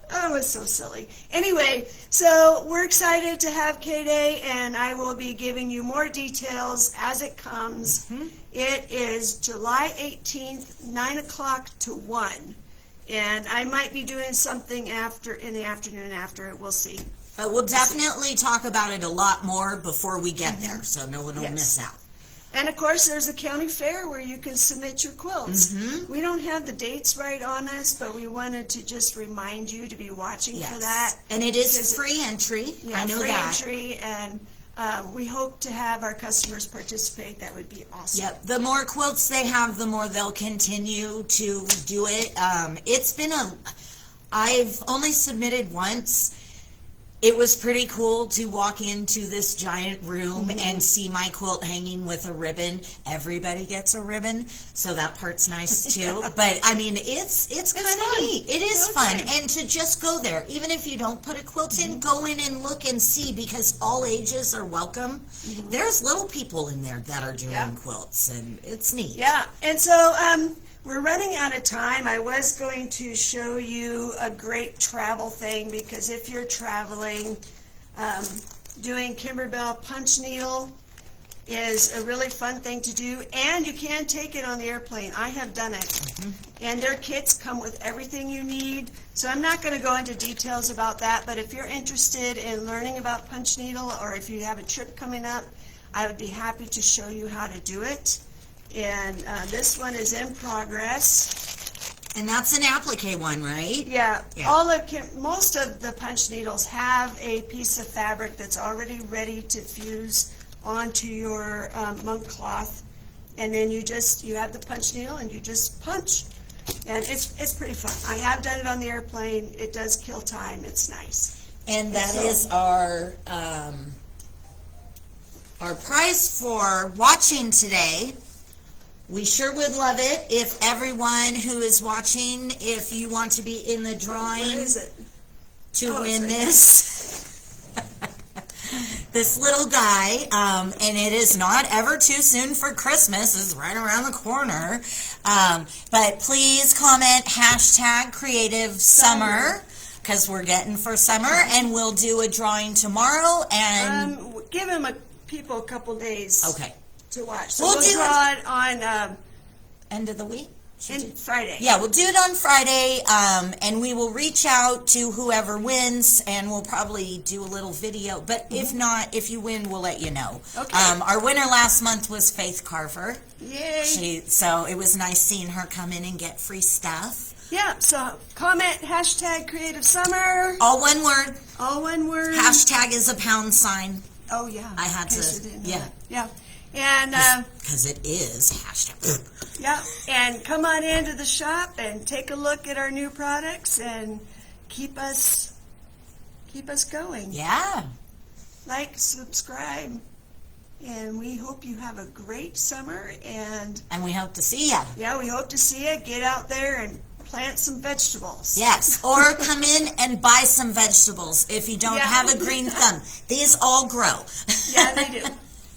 B: Oh, it was so silly. Anyway, so we're excited to have K-Day, and I will be giving you more details as it comes. It is July 18th, 9 o'clock to 1. And I might be doing something in the afternoon after it. We'll see.
A: But we'll definitely talk about it a lot more before we get there, so no one will
B: Yes.
A: miss out.
B: And of course, there's a county fair where you can submit your quilts. We don't have the dates right on us, but we wanted to just remind you to be watching for
A: Yes.
B: that.
A: And it is
B: Because-
A: free entry. I know
B: free
A: that.
B: entry, and we hope to have our customers participate. That would be awesome.
A: Yep. The more quilts they have, the more they'll continue to do it. I've only submitted once. It was pretty cool to walk into this giant room and see my quilt hanging with a ribbon. Everybody gets a ribbon, so that part's nice too. But I mean, it's kind of
B: fun.
A: neat. It is
B: It's
A: fun,
B: fun.
A: and to just go there, even if you don't put a quilt in, go in and look and see because all ages are welcome. There's little people in there that are doing
B: Yeah.
A: quilts, and it's neat.
B: Yeah, and so we're running out of time. I was going to show you a great travel thing because if you're traveling, doing Kimberbell punch needle is a really fun thing to do, and you can take it on the airplane. I have done it. And their kits come with everything you need. So I'm not going to go into details about that, but if you're interested in learning about punch needle or if you have a trip coming up, I would be happy to show you how to do it. And this one is in progress.
A: And that's an applique one, right?
B: Yeah,
A: Yeah.
B: most of the punch needles have a piece of fabric that's already ready to fuse onto your monk cloth, and then you have the punch needle and you just punch, and it's pretty fun. I have done it on the airplane. It does kill time. It's nice.
A: And that is our prize for watching today. We sure would love it if everyone who is watching, if you want to be in the
B: What
A: drawing
B: is it?
A: to
B: Oh,
A: win
B: it's
A: this little guy, and it is not ever too soon for Christmas. It's right around the corner. But please comment hashtag creative summer, because we're getting for summer, and we'll do a drawing tomorrow. And
B: Give him people a couple days
A: okay,
B: to watch. So
A: We'll
B: we'll
A: do
B: draw it on
A: end of the week.
B: Friday.
A: Yeah, we'll do it on Friday, and we will reach out to whoever wins, and we'll probably do a little video. But if not, if you win, we'll let you know.
B: Okay.
A: Our winner last month was Faith Carver.
B: Yay.
A: So it was nice seeing her come in and get free stuff.
B: Yeah, so comment hashtag creative summer.
A: All one word.
B: All one word.
A: Hashtag is a pound sign.
B: Oh, yeah.
A: I had
B: in case
A: to-
B: you didn't know
A: yeah.
B: that. Yeah. And,
A: Because it is hashtag.
B: yeah, and come on into the shop and take a look at our new products and keep us going.
A: Yeah.
B: Like, subscribe, and we hope you have a great summer. And
A: And we hope to see ya.
B: yeah, we hope to see you. Get out there and plant some vegetables.
A: Yes, or come in and buy some vegetables if you don't
B: Yeah.
A: have a green thumb. These all grow.
B: Yeah, they do.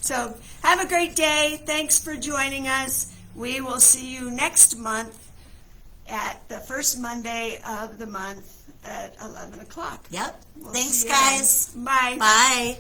B: So have a great day. Thanks for joining us. We will see you next month at the first Monday of the month at 11 o'clock.
A: Yep.
B: We'll
A: Thanks,
B: see you
A: guys.
B: then. Bye.
A: Bye.